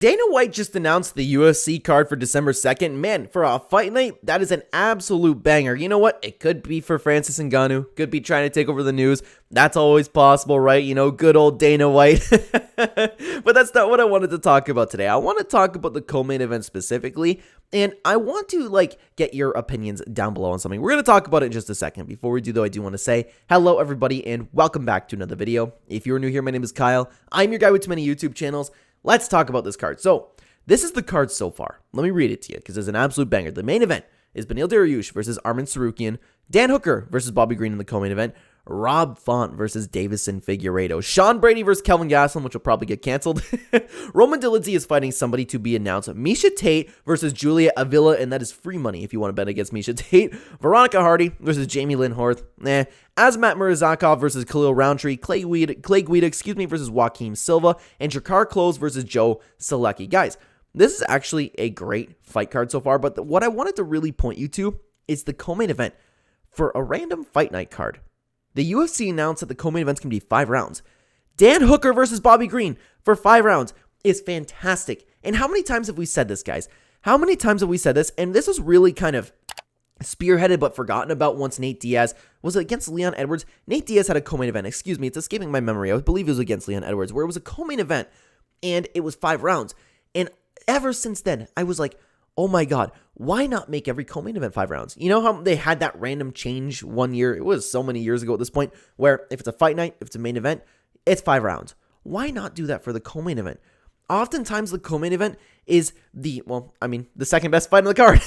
Dana White just announced the UFC card for December 2nd. Man, for a fight night, that is an absolute banger. You know what? It could be for Francis Ngannou. Could be trying to take over the news. That's always possible, right? You know, good old Dana White. But that's not what I wanted to talk about today. I want to talk about the co-main event specifically, and I want to, get your opinions down below on something. We're going to talk about it in just a second. Before we do, though, I do want to say hello, everybody, and welcome back to another video. If you're new here, my name is Kyle. I'm your guy with too many YouTube channels. Let's talk about this card. So, this is the card so far. Let me read it to you because it's an absolute banger. The main event is Beneil Dariush versus Arman Tsarukyan, Dan Hooker versus Bobby Green in the co-main event, Rob Font versus Davison Figueiredo, Sean Brady versus Kelvin Gastelum, which will probably get canceled. Roman Dolidze is fighting somebody to be announced. Misha Tate versus Julia Avila, and that is free money if you want to bet against Misha Tate. Veronica Hardy versus Jamie Lynn Horth. Asmat Murazakov versus Khalil Roundtree. Clay Guida, versus Joaquim Silva. And Jakar Close versus Joe Selecki. Guys, this is actually a great fight card so far, but what I wanted to really point you to is the co-main event for a random fight night card. The UFC announced that the co-main events can be 5 rounds. Dan Hooker versus Bobby Green for 5 rounds is fantastic. And how many times have we said this, guys? How many times have we said this? And this was really kind of spearheaded but forgotten about once Nate Diaz was against Leon Edwards. Nate Diaz had a co-main event. Excuse me, it's escaping my memory. I believe it was against Leon Edwards, where it was a co-main event and it was 5 rounds. And ever since then, I was like, oh my God, why not make every co-main event 5 rounds? You know how they had that random change one year? It was so many years ago at this point, where if it's a fight night, if it's a main event, it's 5 rounds. Why not do that for the co-main event? Oftentimes the co-main event is the second best fight on the card.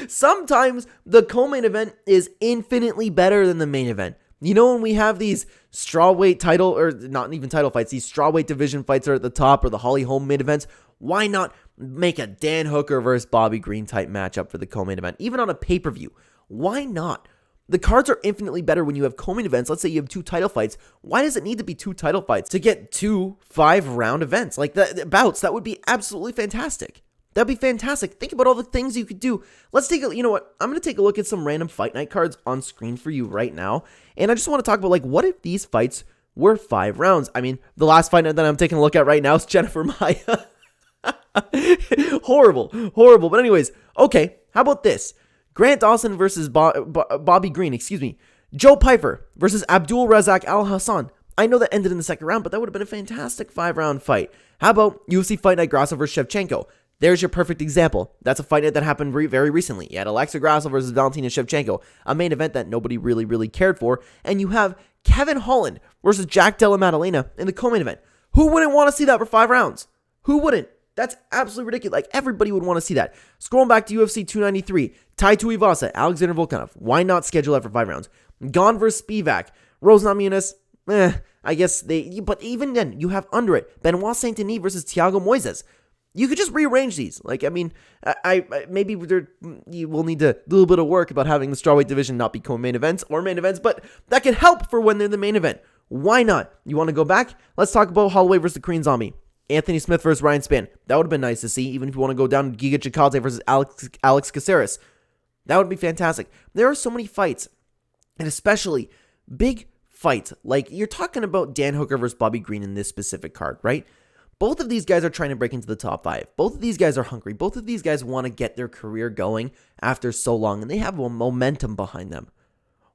Sometimes the co-main event is infinitely better than the main event. You know, when we have these strawweight title, or not even title fights, these strawweight division fights are at the top, or the Holly Holm main events, why not make a Dan Hooker versus Bobby Green type matchup for the co-main event, even on a pay-per-view? Why not? The cards are infinitely better when you have co-main events. Let's say you have 2 title fights. Why does it need to be 2 title fights to get 2 5-round events? Like bouts, that would be absolutely fantastic. That'd be fantastic. Think about all the things you could do. Let's take a, you know what? I'm going to take a look at some random fight night cards on screen for you right now. And I just want to talk about, what if these fights were 5 rounds? I mean, the last fight night that I'm taking a look at right now is Jennifer Maia. Horrible. But anyways, okay, how about this? Grant Dawson versus Bobby Green, Joe Pyfer versus Abdul Razak Al Hassan. I know that ended in the second round, but that would have been a fantastic 5-round fight. How about UFC Fight Night Grasso versus Shevchenko? There's your perfect example. That's a fight night that happened very recently. You had Alexa Grasso versus Valentina Shevchenko, a main event that nobody really cared for. And you have Kevin Holland versus Jack Della Maddalena in the co-main event. Who wouldn't want to see that for 5 rounds? Who wouldn't? That's absolutely ridiculous. Everybody would want to see that. Scrolling back to UFC 293, Tai Tuivasa, Alexander Volkanov. Why not schedule that for 5 rounds? Gane versus Spivak, Rose Namajunas. I guess but even then, you have under it Benoit Saint Denis versus Thiago Moises. You could just rearrange these. Maybe you will need a little bit of work about having the strawweight division not be co-main events or main events, but that could help for when they're the main event. Why not? You want to go back? Let's talk about Holloway versus the Korean Zombie. Anthony Smith versus Ryan Spann. That would have been nice to see, even if you want to go down to Giga Chikadze versus Alex Caceres. That would be fantastic. There are so many fights, and especially big fights. Like, you're talking about Dan Hooker versus Bobby Green in this specific card, right? Both of these guys are trying to break into the top 5. Both of these guys are hungry. Both of these guys want to get their career going after so long, and they have a momentum behind them.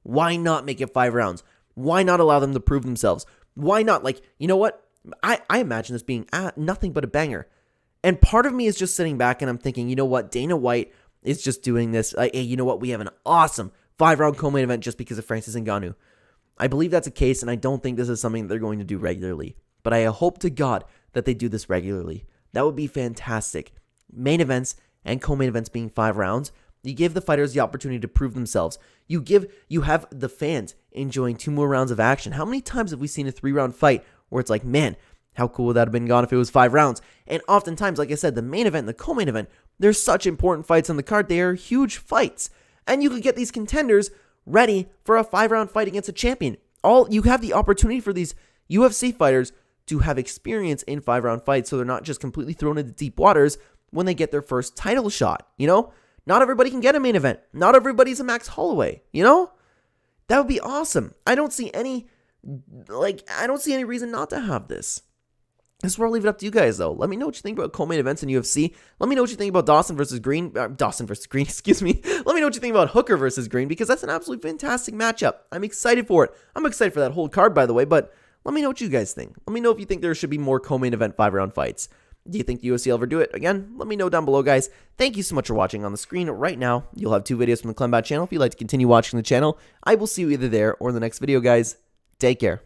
Why not make it 5 rounds? Why not allow them to prove themselves? Why not? You know what? I imagine this being nothing but a banger. And part of me is just sitting back and I'm thinking, you know what? Dana White is just doing this. Hey, you know what? We have an awesome 5-round co-main event just because of Francis Ngannou. I believe that's the case, and I don't think this is something that they're going to do regularly. But I hope to God that they do this regularly. That would be fantastic. Main events and co-main events being 5 rounds. You give the fighters the opportunity to prove themselves. You have the fans enjoying 2 more rounds of action. How many times have we seen a 3-round fight where it's like, man, how cool would that have been gone if it was 5 rounds? And oftentimes, like I said, the main event and the co-main event, there's such important fights on the card. They are huge fights. And you could get these contenders ready for a 5-round fight against a champion. You have the opportunity for these UFC fighters to have experience in 5-round fights, so they're not just completely thrown into deep waters when they get their first title shot, you know? Not everybody can get a main event. Not everybody's a Max Holloway, you know? That would be awesome. I don't see any reason not to have this. This is where I'll leave it up to you guys, though. Let me know what you think about co-main events in UFC. Let me know what you think about Dawson versus Green, excuse me. Let me know what you think about Hooker versus Green, because that's an absolutely fantastic matchup. I'm excited for it. I'm excited for that whole card, by the way, but let me know what you guys think. Let me know if you think there should be more co-main event 5-round fights. Do you think the UFC will ever do it? Again, let me know down below, guys. Thank you so much for watching. On the screen right now, you'll have 2 videos from the Clenbat channel. If you'd like to continue watching the channel, I will see you either there or in the next video, guys. Take care.